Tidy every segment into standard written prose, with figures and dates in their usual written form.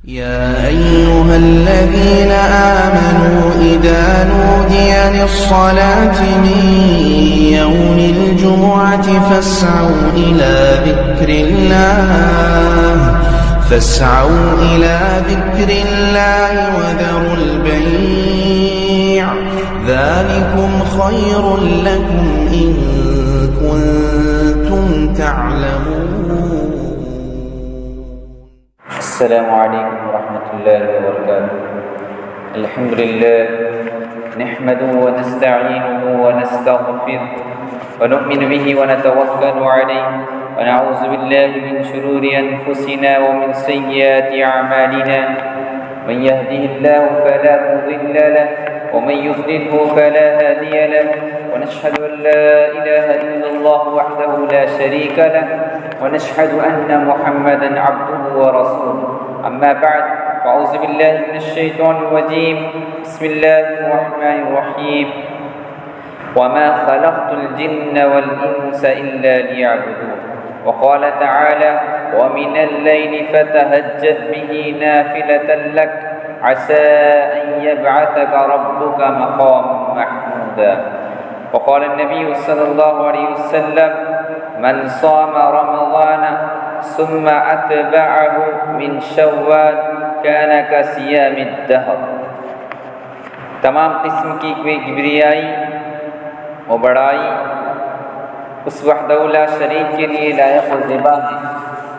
يا أيها الذين آمنوا إذا نودي للصلاة من يوم الجمعة فاسعوا إلى ذكر الله وذروا البيع ذلكم خير لكم إن كنتم تعلمون. السلام عليكم ورحمة الله وبركاته. الحمد لله نحمده ونستعينه ونستغفره ونؤمن به ونتوكل عليه ونعوذ بالله من شرور أنفسنا ومن سيئات أعمالنا. من يهده الله فلا مضل له ومن يضلله فلا هادي له ونشهد أن لا إله إلا الله وحده لا شريك له ونشهد أن محمدا عبده ورسوله. أما بعد فأعوذ بالله من الشيطان الرجيم. بسم الله الرحمن الرحيم. وما خلقت الجن والإنس إلا ليعبدون. وقال تعالى ومن الليل فتهجد به نافلة لك عسى أن يبعثك ربك مقاما محمودا. وقال النبي صلى الله عليه وسلم من صام رمضان ثم أتبعه من شوال كان كصيام الدهر. تمام قسم کی کبریائی و بڑائی اس وحدہ لا شریک کے لیے لائق و زیبا ہے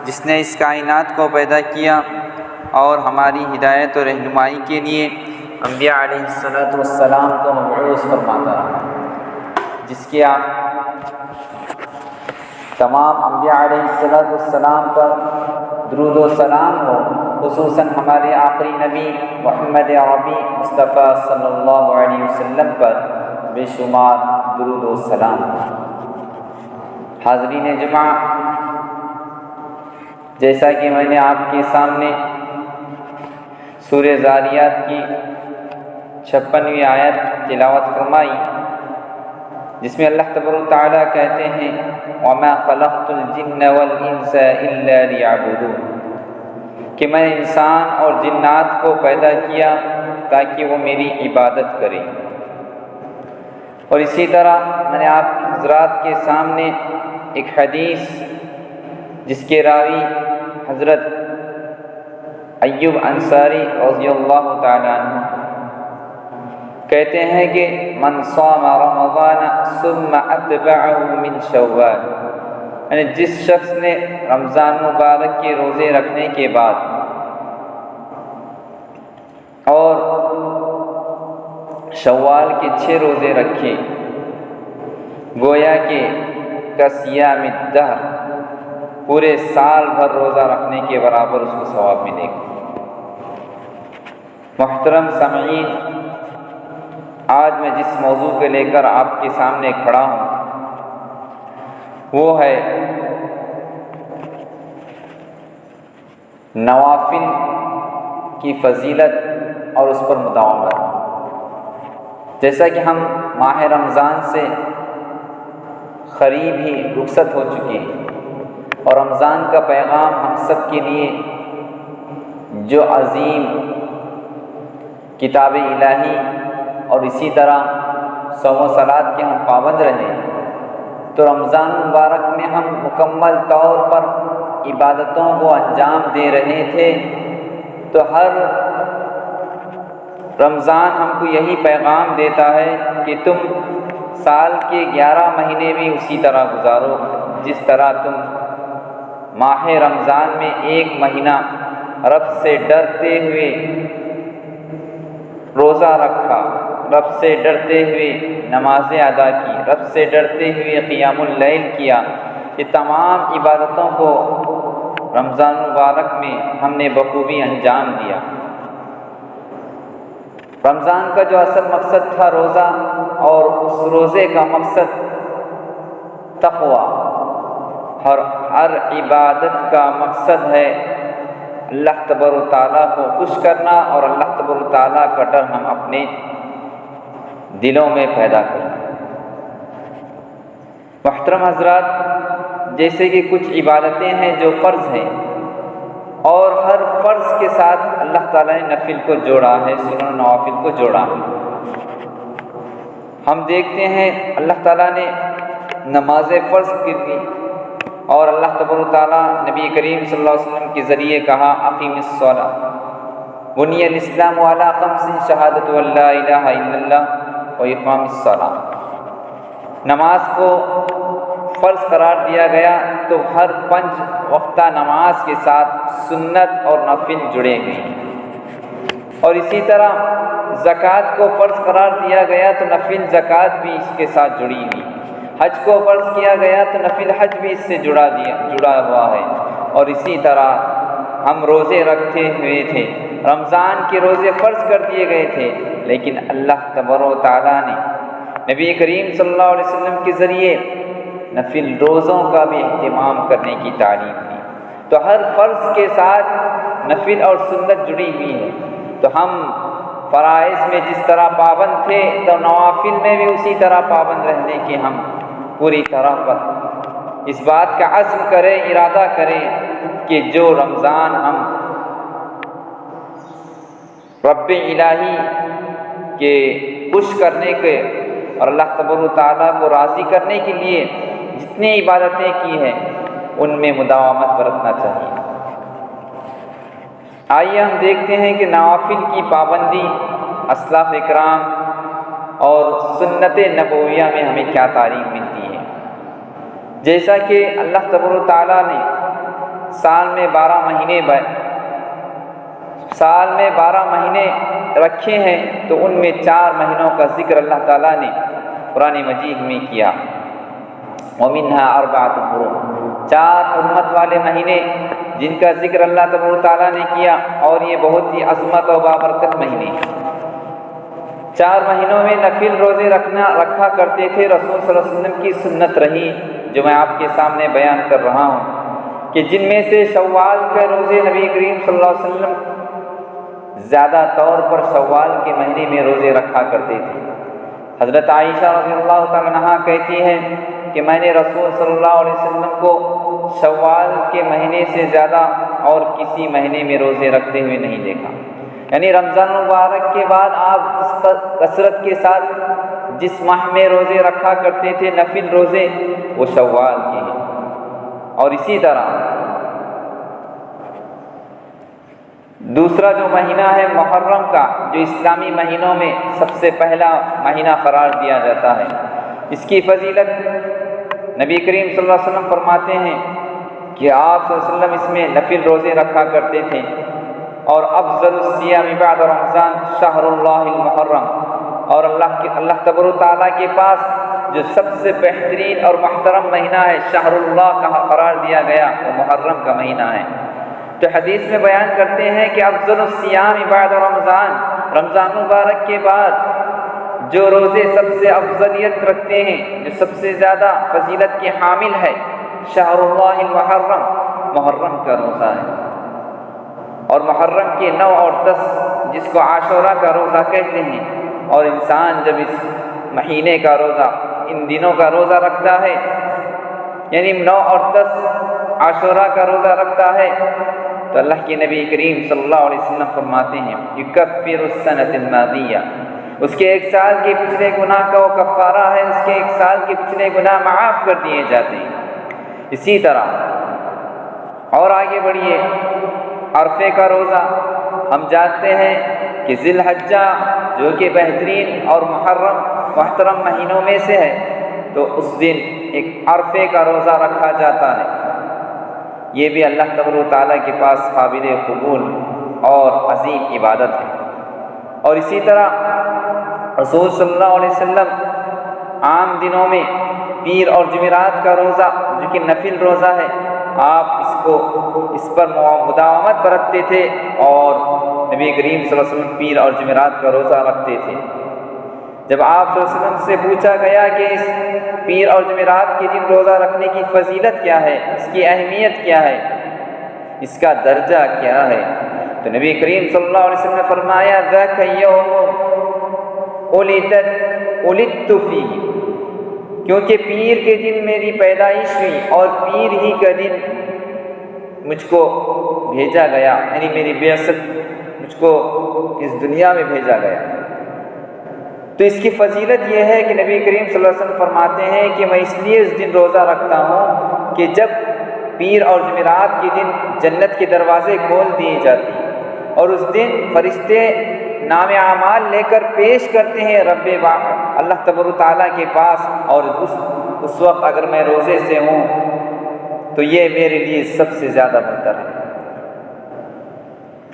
جس نے اس کائنات کو پیدا کیا اور ہماری ہدایت و رہنمائی کے لیے انبیاء علیہ السلام کو مبعوث فرماتا رہا، جس کے تمام انبیاء علیہ السلام پر درود و سلام ہو، خصوصاً ہمارے آخری نبی محمد عربی مصطفیٰ صلی اللہ علیہ وسلم پر بے شمار درود و سلام ہو۔ حاضرین جمعہ، جیسا کہ میں نے آپ کے سامنے سورہ ذاریات کی 56ویں آیت تلاوت فرمائی، جس میں اللہ تبارک و تعالیٰ کہتے ہیں وَمَا خَلَقْتُ الْجِنَّ وَالْإِنسَ إِلَّا لِيَعْبُدُونَ، کہ میں نے انسان اور جنات کو پیدا کیا تاکہ وہ میری عبادت کریں۔ اور اسی طرح میں نے آپ حضرات کے سامنے ایک حدیث جس کے راوی حضرت ایوب انصاری رضی اللہ تعالیٰ عنہ کہتے ہیں کہ من صام رمضان ثم اتبعه من شوال، یعنی جس شخص نے رمضان مبارک کے روزے رکھنے کے بعد اور شوال کے 6 روزے رکھے، گویا کہ کصیام الدہر، پورے سال بھر روزہ رکھنے کے برابر اس کو ثواب ملے گا۔ محترم سامعین، آج میں جس موضوع کو لے کر آپ کے سامنے کھڑا ہوں وہ ہے نوافل کی فضیلت اور اس پر مداومت۔ جیسا کہ ہم ماہ رمضان سے قریب ہی رخصت ہو چکے ہیں اور رمضان کا پیغام ہم سب کے لیے جو عظیم کتاب الہی اور اسی طرح صوم و صلات کے ہم پابند رہے، تو رمضان مبارک میں ہم مکمل طور پر عبادتوں کو انجام دے رہے تھے، تو ہر رمضان ہم کو یہی پیغام دیتا ہے کہ تم سال کے 11 مہینے بھی اسی طرح گزارو جس طرح تم ماہ رمضان میں 1 مہینہ رب سے ڈرتے ہوئے روزہ رکھا، رب سے ڈرتے ہوئے نمازیں ادا کی، رب سے ڈرتے ہوئے قیام اللیل کیا۔ یہ تمام عبادتوں کو رمضان مبارک میں ہم نے بخوبی انجام دیا۔ رمضان کا جو اصل مقصد تھا روزہ، اور اس روزے کا مقصد تقویٰ، اور ہر عبادت کا مقصد ہے اللہ تبارک و تعالیٰ کو خوش کرنا اور اللہ تبارک و تعالیٰ کا ڈر ہم اپنے دلوں میں پیدا کرنا۔ محترم حضرات، جیسے کہ کچھ عبادتیں ہیں جو فرض ہیں، اور ہر فرض کے ساتھ اللہ تعالیٰ نے نفل کو جوڑا ہے، سنن و نوافل کو جوڑا ہے۔ ہم دیکھتے ہیں اللہ تعالیٰ نے نماز فرض کی تھی، اور اللہ تبارک و تعالیٰ نبی کریم صلی اللہ علیہ وسلم کے ذریعے کہا اقیم الصلاۃ بنی الاسلام علی خمس شہادۃ ان لا الہ الا اللہ و اقام الصلاۃ۔ نماز کو فرض قرار دیا گیا تو ہر 5 وقتہ نماز کے ساتھ سنت اور نفل جڑے ہوئے ہیں، اور اسی طرح زکوٰۃ کو فرض قرار دیا گیا تو نفل زکوٰۃ بھی اس کے ساتھ جڑی ہوئی، حج کو فرض کیا گیا تو نفل حج بھی اس سے جڑا ہوا ہے، اور اسی طرح ہم روزے رکھتے ہوئے تھے، رمضان کے روزے فرض کر دیے گئے تھے، لیکن اللہ تبارک و تعالیٰ نے نبی کریم صلی اللہ علیہ وسلم کے ذریعے نفل روزوں کا بھی اہتمام کرنے کی تعلیم دی۔ تو ہر فرض کے ساتھ نفل اور سنت جڑی ہوئی ہے، تو ہم فرائض میں جس طرح پابند تھے تو نوافل میں بھی اسی طرح پابند رہنے کے ہم پوری طرح پر اس بات کا عزم کریں، ارادہ کریں کہ جو رمضان ہم رب الہی کے خوش کرنے کے اور اللہ تبارک و تعالیٰ کو راضی کرنے کے لیے جتنی عبادتیں کی ہیں ان میں مداومت برتنا چاہیے۔ آئیے ہم دیکھتے ہیں کہ نوافل کی پابندی اسلاف اکرام اور سنت نبویہ میں ہمیں کیا تعلیم ملتی ہے۔ جیسا کہ اللہ تبارک و تعالیٰ نے سال میں 12 مہینے رکھے ہیں، تو ان میں 4 مہینوں کا ذکر اللہ تعالیٰ نے قرآن مجید میں کیا، وَمِنْهَا 4 حرم، 4 حرمت والے مہینے جن کا ذکر اللہ تبارک و تعالیٰ نے کیا، اور یہ بہت ہی عظمت و بابرکت مہینے ہیں۔ 4 مہینوں میں نفل روزے رکھا کرتے تھے، رسول صلی اللہ علیہ وسلم کی سنت رہی جو میں آپ کے سامنے بیان کر رہا ہوں، کہ جن میں سے شوال کے روزے نبی کریم صلی اللہ علیہ وسلم زیادہ طور پر شوال کے مہینے میں روزے رکھا کرتے تھے۔ حضرت عائشہ رضی اللہ تعالیٰ عنہا کہتی ہیں کہ میں نے رسول صلی اللہ علیہ وسلم کو شوال کے مہینے سے زیادہ اور کسی مہینے میں روزے رکھتے ہوئے نہیں دیکھا، یعنی رمضان مبارک کے بعد آپ کثرت کے ساتھ جس ماہ میں روزے رکھا کرتے تھے نفل روزے، وہ شوال کے ہیں۔ اور اسی طرح دوسرا جو مہینہ ہے محرم کا، جو اسلامی مہینوں میں سب سے پہلا مہینہ قرار دیا جاتا ہے، اس کی فضیلت نبی کریم صلی اللہ علیہ وسلم فرماتے ہیں کہ آپ صلی اللہ علیہ وسلم اس میں نفل روزے رکھا کرتے تھے، اور افضل الصیام بعد رمضان شہر اللہ المحرم، اور اللہ تبارک و تعالیٰ کے پاس جو سب سے بہترین اور محترم مہینہ ہے شہر اللہ کا قرار دیا گیا، وہ محرم کا مہینہ ہے۔ تو حدیث میں بیان کرتے ہیں کہ افضل الصیام بعد رمضان، رمضان مبارک کے بعد جو روزے سب سے افضلیت رکھتے ہیں، جو سب سے زیادہ فضیلت کے حامل ہے، شہر اللہ المحرم، محرم کا روزہ ہے۔ اور محرم کے 9 اور 10 جس کو عاشورہ کا روزہ کہتے ہیں، اور انسان جب اس مہینے کا روزہ، ان دنوں کا روزہ رکھتا ہے، یعنی 9 اور 10 عاشورہ کا روزہ رکھتا ہے، تو اللہ کے نبی کریم صلی اللہ علیہ وسلم فرماتے ہیں یکفر السنۃ الماضیہ، اس کے 1 سال کے پچھلے گناہ کا وہ کفارہ ہے، اس کے 1 سال کے پچھلے گناہ معاف کر دیے جاتے ہیں۔ اسی طرح اور آگے بڑھیے، عرفے کا روزہ ہم جانتے ہیں کہ ذی الحجہ جو کہ بہترین اور محترم مہینوں میں سے ہے، تو اس دن ایک عرفے کا روزہ رکھا جاتا ہے۔ یہ بھی اللہ تبارک و تعالیٰ کے پاس قابل قبول اور عظیم عبادت ہے۔ اور اسی طرح رسول صلی اللہ علیہ وسلم عام دنوں میں پیر اور جمعرات کا روزہ جو کہ نفل روزہ ہے، آپ اس پر مداومت برتتے تھے، اور نبی کریم صلی اللہ علیہ وسلم پیر اور جمعرات کا روزہ رکھتے تھے۔ جب آپ صلی اللہ علیہ وسلم سے پوچھا گیا کہ اس پیر اور جمعرات کے دن روزہ رکھنے کی فضیلت کیا ہے، اس کی اہمیت کیا ہے، اس کا درجہ کیا ہے، تو نبی کریم صلی اللہ علیہ وسلم نے فرمایا ذاک یوم ولدت فیہ، کیونکہ پیر کے دن میری پیدائش ہوئی، اور پیر ہی کا دن مجھ کو بھیجا گیا، یعنی میری بعثت مجھ کو اس دنیا میں بھیجا گیا۔ تو اس کی فضیلت یہ ہے کہ نبی کریم صلی اللہ علیہ وسلم فرماتے ہیں کہ میں اس لیے اس دن روزہ رکھتا ہوں کہ جب پیر اور جمعرات کے دن جنت کے دروازے کھول دیے جاتے ہیں اور اس دن فرشتے نام اعمال لے کر پیش کرتے ہیں رب اللہ تبارک و تعالیٰ کے پاس، اور اس وقت اگر میں روزے سے ہوں تو یہ میرے لیے سب سے زیادہ بہتر ہے۔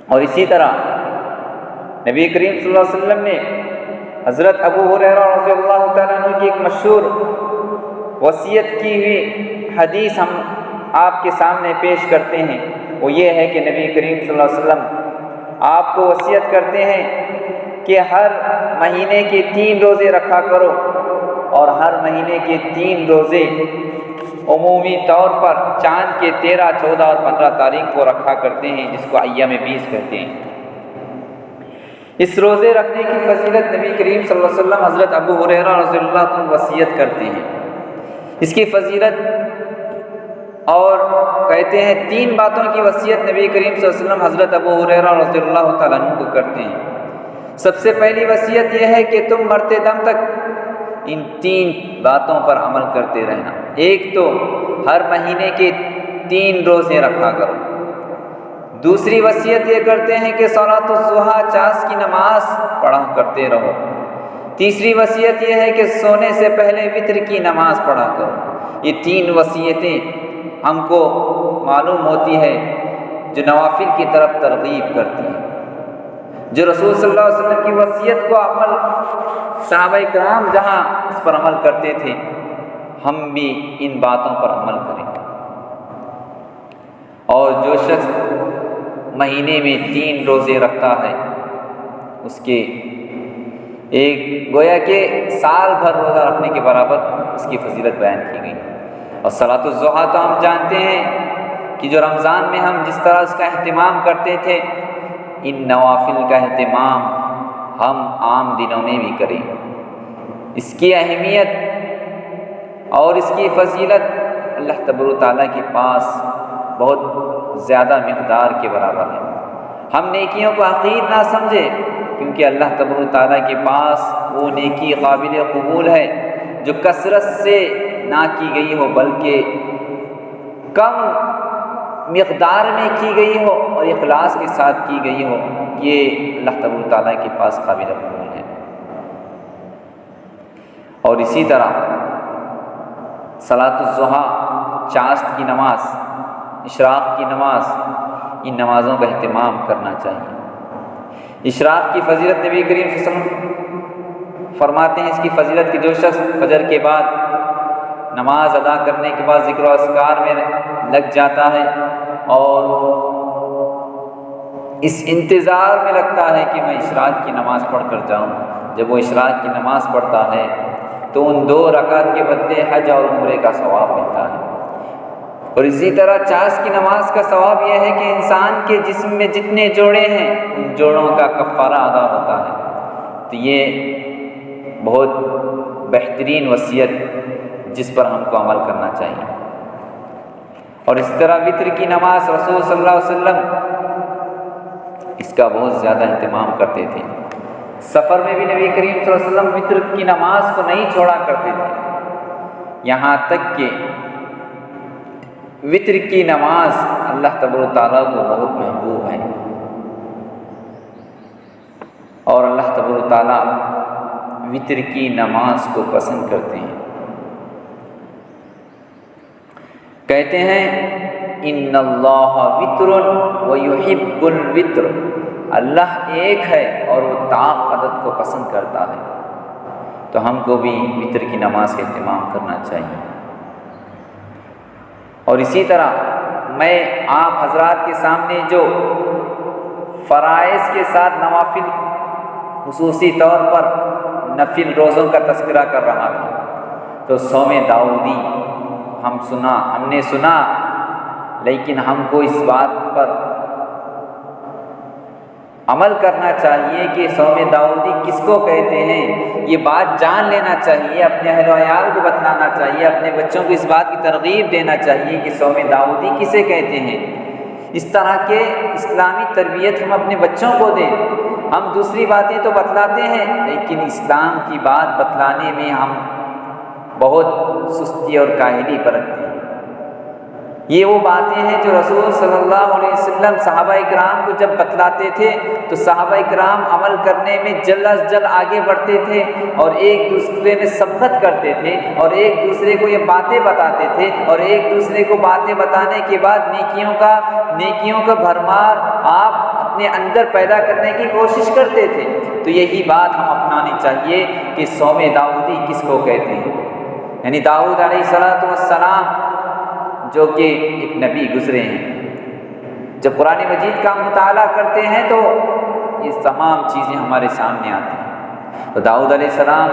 اور اسی طرح نبی کریم صلی اللہ علیہ وسلم نے حضرت ابو ہریرہ رضی اللہ تعالیٰ عنہ کی ایک مشہور وصیت کی ہوئی حدیث ہم آپ کے سامنے پیش کرتے ہیں۔ وہ یہ ہے کہ نبی کریم صلی اللہ علیہ وسلم آپ کو وصیت کرتے ہیں کہ ہر مہینے کے 3 روزے رکھا کرو، اور ہر مہینے کے 3 روزے عمومی طور پر چاند کے 13، 14 اور 15 تاریخ کو رکھا کرتے ہیں، جس کو ایام بیس کہتے ہیں۔ اس روزے رکھنے کی فضیلت نبی کریم صلی اللہ علیہ وسلم حضرت ابو ہریرہ رضی اللہ عنہ وصیت کرتے ہیں۔ اس کی فضیلت اور کہتے ہیں 3 باتوں کی وصیت نبی کریم صلی اللہ علیہ وسلم حضرت ابو ہریرہ رضی اللہ تعالیٰ عنہ کو کرتے ہیں۔ سب سے پہلی وصیت یہ ہے کہ تم مرتے دم تک ان 3 باتوں پر عمل کرتے رہنا۔ ایک تو ہر مہینے کے 3 روزے رکھا کرو۔ دوسری وصیت یہ کرتے ہیں کہ صلاۃ الضحیٰ چاس کی نماز پڑھا کرتے رہو۔ تیسری وصیت یہ ہے کہ سونے سے پہلے وتر کی نماز پڑھا کرو۔ یہ 3 وصیتیں ہم کو معلوم ہوتی ہے جو نوافل کی طرف ترغیب کرتی ہیں، جو رسول صلی اللہ علیہ وسلم کی وصیت کو عمل صحابہ کرام جہاں اس پر عمل کرتے تھے، ہم بھی ان باتوں پر عمل کریں۔ اور جو شخص مہینے میں 3 روزے رکھتا ہے اس کے ایک گویا کہ سال بھر روزہ رکھنے کے برابر اس کی فضیلت بیان کی گئی۔ اور صلاۃ الضحیٰ تو ہم جانتے ہیں کہ جو رمضان میں ہم جس طرح اس کا اہتمام کرتے تھے، ان نوافل کا اہتمام ہم عام دنوں میں بھی کریں۔ اس کی اہمیت اور اس کی فضیلت اللہ تبارک و تعالیٰ کے پاس بہت زیادہ مقدار کے برابر ہے۔ ہم نیکیوں کو حقیر نہ سمجھے، کیونکہ اللہ تبارک و تعالیٰ کے پاس وہ نیکی قابل قبول ہے جو کثرت سے نہ کی گئی ہو بلکہ کم مقدار میں کی گئی ہو اور اخلاص کے ساتھ کی گئی ہو، یہ اللہ تبارک و تعالیٰ کے پاس قابل قبول ہے۔ اور اسی طرح صلاۃ الضحیٰ، چاشت کی نماز، اشراق کی نماز، ان نمازوں کا اہتمام کرنا چاہیے۔ اشراق کی فضیلت نبی کریم صلی اللہ علیہ وسلم فرماتے ہیں، اس کی فضیلت کہ جو شخص فجر کے بعد نماز ادا کرنے کے بعد ذکر و اذکار میں لگ جاتا ہے اور اس انتظار میں لگتا ہے کہ میں اشراق کی نماز پڑھ کر جاؤں، جب وہ اشراق کی نماز پڑھتا ہے تو ان 2 رکعت کے بدلے حج اور عمرے کا ثواب ملتا ہے۔ اور اسی طرح چاش کی نماز کا ثواب یہ ہے کہ انسان کے جسم میں جتنے جوڑے ہیں ان جوڑوں کا کفارہ ادا ہوتا ہے۔ تو یہ بہت بہترین وصیت جس پر ہم کو عمل کرنا چاہیے۔ اور اس طرح وتر کی نماز رسول صلی اللہ علیہ وسلم اس کا بہت زیادہ اہتمام کرتے تھے۔ سفر میں بھی نبی کریم صلی اللہ علیہ وسلم وتر کی نماز کو نہیں چھوڑا کرتے تھے، یہاں تک کہ وتر کی نماز اللہ تبارک و تعالیٰ کو بہت محبوب ہے، اور اللہ تبارک و تعالیٰ وتر کی نماز کو پسند کرتے ہیں۔ کہتے ہیں ان اللہ وتر ویحب الوتر، اللہ ایک ہے اور وہ طاق عدد کو پسند کرتا ہے، تو ہم کو بھی وتر کی نماز کا اہتمام کرنا چاہیے۔ اور اسی طرح میں آپ حضرات کے سامنے جو فرائض کے ساتھ نوافل، خصوصی طور پر نفل روزوں کا تذکرہ کر رہا تھا، تو صوم داؤدی ہم نے سنا، لیکن ہم کو اس بات پر عمل کرنا چاہیے کہ صوم داؤدی کس کو کہتے ہیں، یہ بات جان لینا چاہیے، اپنے اہل و عیال کو بتلانا چاہیے، اپنے بچوں کو اس بات کی ترغیب دینا چاہیے کہ صوم داؤدی کسے کہتے ہیں۔ اس طرح کے اسلامی تربیت ہم اپنے بچوں کو دیں۔ ہم دوسری باتیں تو بتلاتے ہیں لیکن اسلام کی بات بتلانے میں ہم بہت سستی اور کاہلی برتتے ہیں۔ یہ وہ باتیں ہیں جو رسول صلی اللہ علیہ وسلم صحابہ اکرام کو جب بتلاتے تھے تو صحابہ اکرام عمل کرنے میں جلد از جلد آگے بڑھتے تھے اور ایک دوسرے میں سبقت کرتے تھے اور ایک دوسرے کو یہ باتیں بتاتے تھے اور ایک دوسرے کو باتیں بتانے کے بعد نیکیوں کا بھرمار آپ اپنے اندر پیدا کرنے کی کوشش کرتے تھے۔ تو یہی بات ہم اپنانی چاہیے کہ صوم داؤدی کس کو کہتے ہیں، یعنی داؤد علیہ السلام جو کہ ایک نبی گزرے ہیں۔ جب قرآن مجید کا مطالعہ کرتے ہیں تو یہ تمام چیزیں ہمارے سامنے آتی ہیں۔ تو داؤد علیہ السلام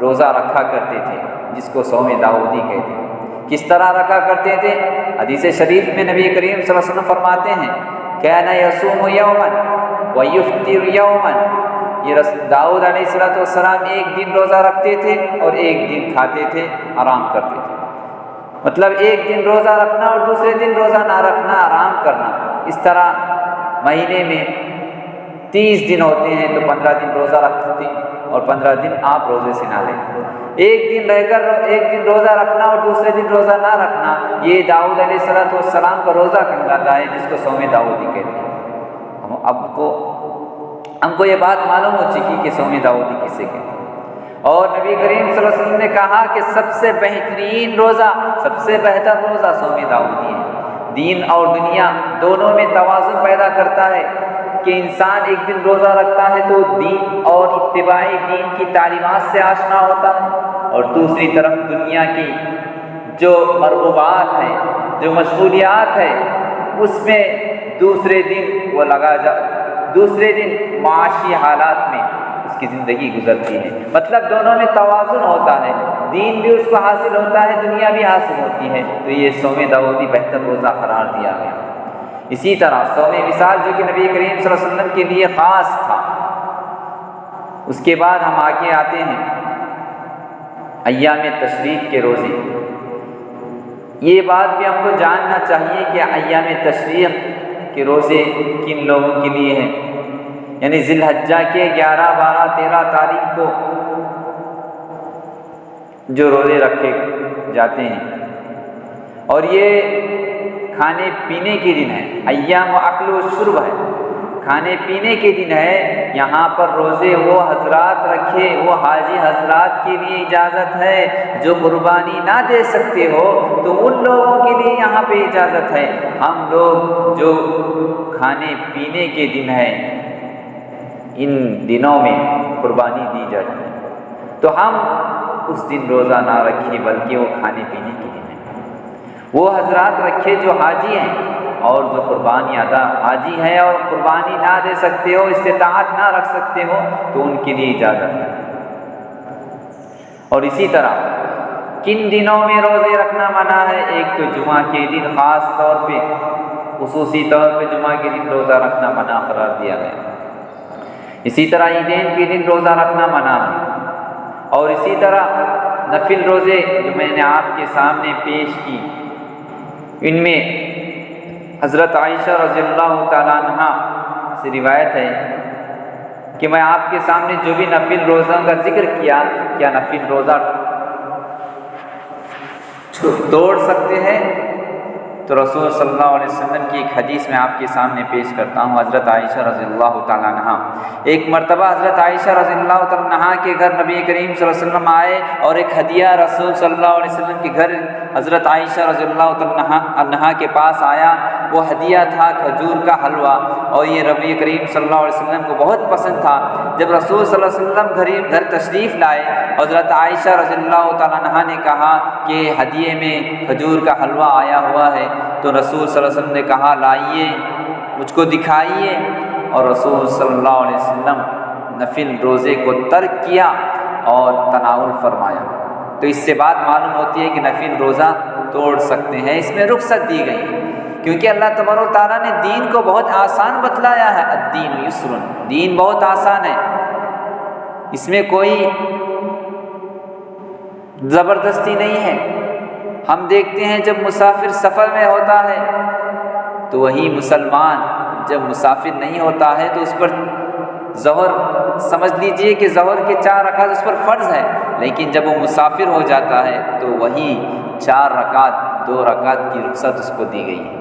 روزہ رکھا کرتے تھے جس کو صوم داؤدی کہتے ہیں۔ کس طرح رکھا کرتے تھے؟ حدیث شریف میں نبی کریم صلی اللہ علیہ وسلم فرماتے ہیں کان یصوم یوما ویفطر یوما، یہ داؤد علیہ السلام ایک دن روزہ رکھتے تھے اور ایک دن کھاتے تھے، آرام کرتے تھے۔ مطلب ایک دن روزہ رکھنا اور دوسرے دن روزہ نہ رکھنا، آرام کرنا۔ اس طرح مہینے میں 30 دن ہوتے ہیں تو 15 دن روزہ رکھتے اور 15 دن آپ روزے سے نہ لیں۔ ایک دن روزہ رکھنا اور دوسرے دن روزہ نہ رکھنا، یہ داؤد علیہ السلام کا روزہ کہلاتا ہے جس کو صوم داؤدی کہتے ہیں۔ ہم کو یہ بات معلوم ہو چکی کہ صوم داؤدی کسے کہتے ہیں۔ اور نبی کریم صلی اللہ علیہ وسلم نے کہا کہ سب سے بہترین روزہ، سب سے بہتر روزہ صوم داؤدی ہے۔ دین اور دنیا دونوں میں توازن پیدا کرتا ہے کہ انسان ایک دن روزہ رکھتا ہے تو دین اور اتباع دین کی تعلیمات سے آشنا ہوتا ہے، اور دوسری طرف دنیا کی جو مرغوبات ہیں، جو مشغولیات ہیں، اس میں دوسرے دن معاشی حالات میں اس کی زندگی گزرتی ہے۔ مطلب دونوں میں توازن ہوتا ہے، دین بھی اس کو حاصل ہوتا ہے، دنیا بھی حاصل ہوتی ہے۔ تو یہ صوم داؤدی بہتر روزہ قرار دیا گیا۔ اسی طرح صوم وصال جو کہ نبی کریم صلی اللہ علیہ وسلم کے لیے خاص تھا، اس کے بعد ہم آگے آتے ہیں ایام تشریق کے روزے۔ یہ بات بھی ہم کو جاننا چاہیے کہ ایام تشریق کے روزے کن لوگوں کے لیے ہیں، یعنی ذی الحجہ کے 11، 12، 13 تاریخ کو جو روزے رکھے جاتے ہیں، اور یہ کھانے پینے کے دن ہے، ایام اکل و شرب ہے، کھانے پینے کے دن ہے۔ یہاں پر روزے وہ حضرات رکھے، وہ حاجی حضرات کے لیے اجازت ہے جو قربانی نہ دے سکتے ہو، تو ان لوگوں کے لیے یہاں پہ اجازت ہے۔ ہم لوگ جو کھانے پینے کے دن ہے ان دنوں میں قربانی دی جاتی ہے، تو ہم اس دن روزہ نہ رکھیں بلکہ وہ کھانے پینے کے دن ہے۔ وہ حضرات رکھے جو حاجی ہیں اور جو قربانی ادا حاجی ہے اور قربانی نہ دے سکتے ہو، استطاعت نہ رکھ سکتے ہو، تو ان کے لیے اجازت ہے۔ اور اسی طرح کن دنوں میں روزے رکھنا منع ہے؟ ایک تو جمعہ کے دن، خاص طور پہ خصوصی طور پہ جمعہ کے دن روزہ رکھنا منع قرار دیا گیا۔ اسی طرح عیدین کے دن روزہ رکھنا منع ہے۔ اور اسی طرح نفل روزے جو میں نے آپ کے سامنے پیش کی، ان میں حضرت عائشہ رضی اللہ تعالیٰ عنہ سے روایت ہے کہ میں آپ کے سامنے جو بھی نفل روزوں کا ذکر کیا، کیا نفل روزہ توڑ سکتے ہیں؟ تو رسول صلی اللہ علیہ وسلم کی ایک حدیث میں آپ کے سامنے پیش کرتا ہوں، حضرت عائشہ رضی اللہ تعالیٰ عنہ۔ ایک مرتبہ حضرت عائشہ رضی اللہ تعالیٰ عنہ کے گھر نبی کریم صلی اللہ علیہ وسلم آئے، اور ایک ہدیہ رسول صلی اللہ علیہ وسلم کے گھر حضرت عائشہ رضی اللہ تعالیٰ عنہ کے پاس آیا۔ وہ ہدیہ تھا کھجور کا حلوہ، اور یہ نبی کریم صلی اللہ علیہ وسلم کو بہت پسند تھا۔ جب رسول صلی اللہ علیہ وسلم گھر تشریف لائے، حضرت عائشہ رضی اللہ تعالیٰ عنہ نے کہا کہ ہدیے میں کھجور کا حلوہ آیا ہوا ہے، تو رسول صلی اللہ علیہ وسلم نے کہا لائیے، مجھ کو دکھائیے، اور رسول صلی اللہ علیہ وسلم نفل روزے کو ترک کیا اور تناول فرمایا۔ تو اس سے بات معلوم ہوتی ہے کہ نفل روزہ توڑ سکتے ہیں، اس میں رخصت دی گئی ہے، کیونکہ اللہ تبارک و تعالیٰ نے دین کو بہت آسان بتلایا ہے۔ الدین یسر، دین بہت آسان ہے، اس میں کوئی زبردستی نہیں ہے۔ ہم دیکھتے ہیں جب مسافر سفر میں ہوتا ہے تو وہی مسلمان جب مسافر نہیں ہوتا ہے تو اس پر ظہر سمجھ لیجئے کہ ظہر کے 4 رکعت اس پر فرض ہے، لیکن جب وہ مسافر ہو جاتا ہے تو وہی 4 رکعت 2 رکعت کی رخصت اس کو دی گئی ہے۔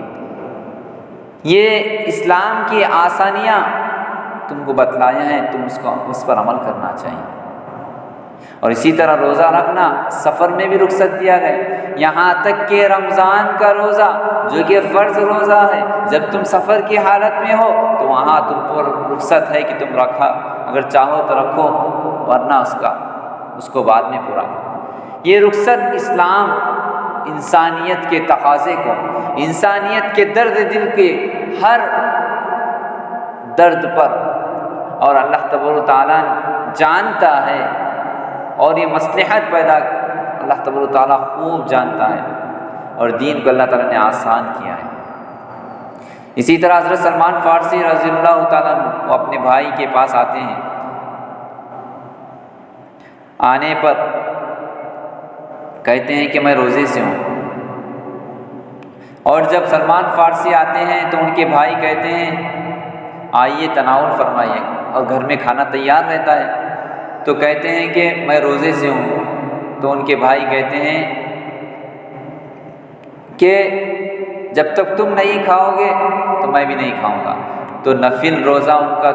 یہ اسلام کی آسانیاں تم کو بتلایا ہیں، تم اس پر عمل کرنا چاہیے۔ اور اسی طرح روزہ رکھنا سفر میں بھی رخصت دیا گیا، یہاں تک کہ رمضان کا روزہ جو کہ فرض روزہ ہے، جب تم سفر کی حالت میں ہو تو وہاں تم پر رخصت ہے کہ تم رکھا، اگر چاہو تو رکھو، ورنہ اس کو بعد میں پورا کرو۔ یہ رخصت اسلام انسانیت کے تقاضے کو، انسانیت کے درد دل کے ہر درد پر، اور اللہ تبارک و تعالیٰ جانتا ہے اور یہ مصلحت پیدا اللہ تبارک و تعالیٰ خوب جانتا ہے، اور دین کو اللہ تعالیٰ نے آسان کیا ہے۔ اسی طرح حضرت سلمان فارسی رضی اللہ تعالیٰ عنہ وہ اپنے بھائی کے پاس آتے ہیں، آنے پر کہتے ہیں کہ میں روزے سے ہوں، اور جب سلمان فارسی آتے ہیں تو ان کے بھائی کہتے ہیں آئیے تناول فرمائیے، اور گھر میں کھانا تیار رہتا ہے، تو کہتے ہیں کہ میں روزے سے ہوں، تو ان کے بھائی کہتے ہیں کہ جب تک تم نہیں کھاؤ گے تو میں بھی نہیں کھاؤں گا، تو نفل روزہ ان کا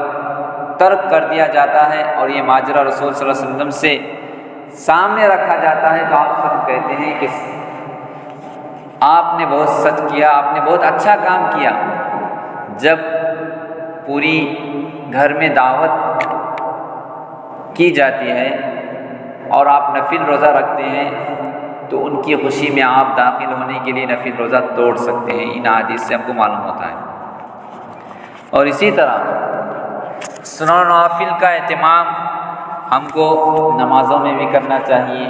ترک کر دیا جاتا ہے، اور یہ ماجرا رسول صلی اللہ علیہ وسلم سے سامنے رکھا جاتا ہے، تو آپ سب کہتے ہیں کہ آپ نے بہت سچ کیا، آپ نے بہت اچھا کام کیا۔ جب پوری گھر میں دعوت کی جاتی ہے اور آپ نفل روزہ رکھتے ہیں تو ان کی خوشی میں آپ داخل ہونے کے لیے نفل روزہ توڑ سکتے ہیں، ان حدیث سے ہم کو معلوم ہوتا ہے۔ اور اسی طرح سنن و نوافل کا اہتمام ہم کو نمازوں میں بھی کرنا چاہیے،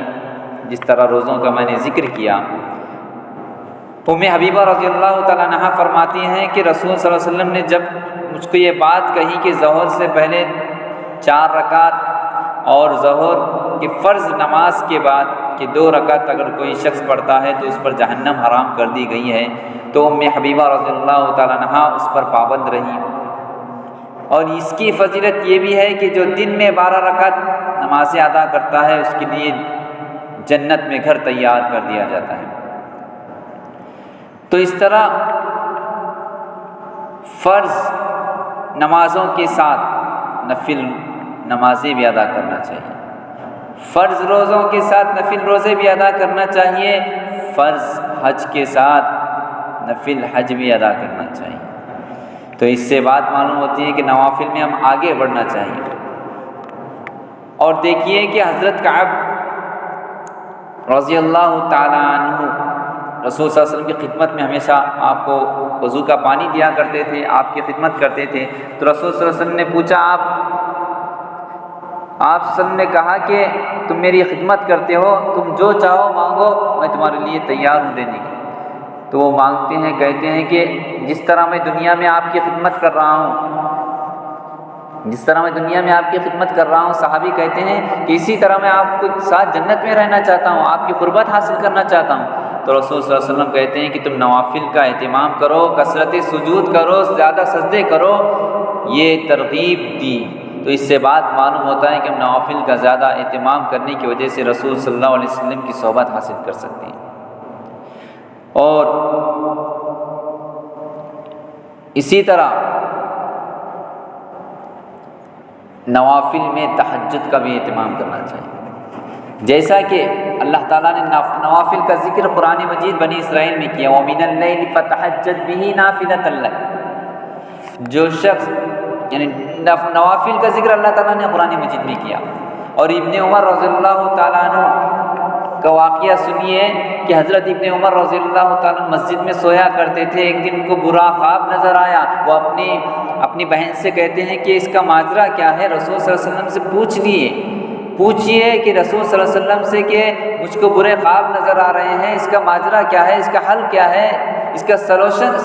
جس طرح روزوں کا میں نے ذکر کیا۔ ام حبیبہ رضی اللہ تعالیٰ عنہا فرماتی ہیں کہ رسول صلی اللہ علیہ وسلم نے جب مجھ کو یہ بات کہی کہ ظہر سے پہلے 4 رکعت اور ظہر کی فرض نماز کے بعد کہ 2 رکعت اگر کوئی شخص پڑھتا ہے تو اس پر جہنم حرام کر دی گئی ہے، تو ام حبیبہ رضی اللہ تعالیٰ عنہا اس پر پابند رہی۔ اور اس کی فضیلت یہ بھی ہے کہ جو دن میں 12 رکعت نمازیں ادا کرتا ہے اس کے لیے جنت میں گھر تیار کر دیا جاتا ہے۔ تو اس طرح فرض نمازوں کے ساتھ نفل نمازیں بھی ادا کرنا چاہیے، فرض روزوں کے ساتھ نفل روزے بھی ادا کرنا چاہیے، فرض حج کے ساتھ نفل حج بھی ادا کرنا چاہیے۔ تو اس سے بات معلوم ہوتی ہے کہ نوافل میں ہم آگے بڑھنا چاہیے۔ اور دیکھیے کہ حضرت کعب رضی اللہ تعالیٰ عنہ رسول صلی اللہ علیہ وسلم کی خدمت میں ہمیشہ آپ کو وضو کا پانی دیا کرتے تھے، آپ کی خدمت کرتے تھے۔ تو رسول صلی اللہ علیہ وسلم نے پوچھا، آپ صلی اللہ علیہ وسلم نے کہا کہ تم میری خدمت کرتے ہو، تم جو چاہو مانگو، میں تمہارے لیے تیار ہوں دینے کی۔ تو وہ مانگتے ہیں، کہتے ہیں کہ جس طرح میں دنیا میں آپ کی خدمت کر رہا ہوں، جس طرح میں دنیا میں آپ کی خدمت کر رہا ہوں، صحابی کہتے ہیں کہ اسی طرح میں آپ کو ساتھ جنت میں رہنا چاہتا ہوں، آپ کی قربت حاصل کرنا چاہتا ہوں۔ تو رسول صلی اللہ علیہ وسلم کہتے ہیں کہ تم نوافل کا اہتمام کرو، کثرت سجود کرو، زیادہ سجدے کرو، یہ ترغیب دی۔ تو اس سے بات معلوم ہوتا ہے کہ ہم نوافل کا زیادہ اہتمام کرنے کی وجہ سے رسول صلی اللہ علیہ وسلم کی صحبت حاصل کر سکتے ہیں۔ اور اسی طرح نوافل میں تہجد کا بھی اہتمام کرنا چاہیے، جیسا کہ اللہ تعالیٰ نے نوافل کا ذکر قرآن مجید بنی اسرائیل میں کیا، وَمِنَ اللَّيْلِ فَتَہَجَّدْ بِهِ نَافِلَةً لَكَ۔ جو شخص یعنی نوافل کا ذکر اللہ تعالیٰ نے قرآن مجید میں کیا۔ اور ابن عمر رضی اللہ تعالیٰ عنہ کا واقعہ سنیے کہ حضرت ابن عمر رضی اللہ تعالیٰ مسجد میں سویا کرتے تھے، ایک دن کو برا خواب نظر آیا، وہ اپنی بہن سے کہتے ہیں کہ اس کا ماجرا کیا ہے، رسول صلی اللہ علیہ وسلم سے پوچھئے کہ رسول صلی اللہ علیہ وسلم سے کہ مجھ کو برے خواب نظر آ رہے ہیں، اس کا ماجرا کیا ہے، اس کا حل کیا ہے، اس کا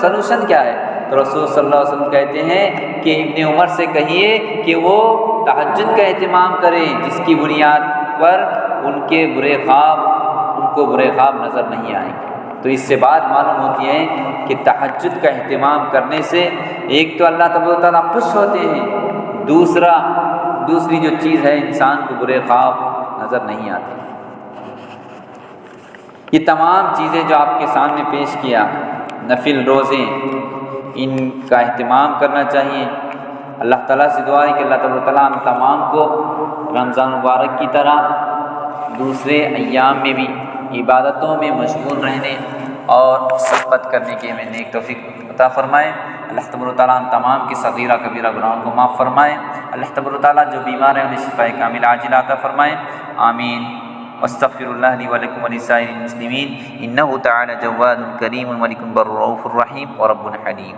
سلوشن کیا ہے۔ تو رسول صلی اللہ علیہ وسلم کہتے ہیں کہ ابن عمر سے کہیے کہ وہ تہجد کا اہتمام کریں، جس کی بنیاد پر ان کو برے خواب نظر نہیں آئیں گے۔ تو اس سے بات معلوم ہوتی ہے کہ تہجد کا اہتمام کرنے سے ایک تو اللہ تبارک و تعالیٰ خوش ہوتے ہیں، دوسری جو چیز ہے انسان کو برے خواب نظر نہیں آتے۔ یہ تمام چیزیں جو آپ کے سامنے پیش کیا، نفل روزے، ان کا اہتمام کرنا چاہیے۔ اللہ تعالیٰ سے دعا ہے کہ اللہ تبارک و تعالیٰ ہم تمام کو رمضان مبارک کی طرح دوسرے ایام میں بھی عبادتوں میں مشغول رہنے اور صحبت کرنے کی ہمیں نیک توفیق عطا فرمائے۔ اللہ تبارک و تعالیٰ ہم تمام کی صغیرہ کبیرہ گناہوں کو معاف فرمائے۔ اللہ تبارک و تعالیٰ جو بیمار ہیں انہیں شفاء کاملہ عاجلہ عطا فرمائے، آمین۔ واستغفر اللہ لی ولکم ولسائر المسلمین انہ تعالی جواد کریم ملک بر رؤوف الرحیم ورب حلیم۔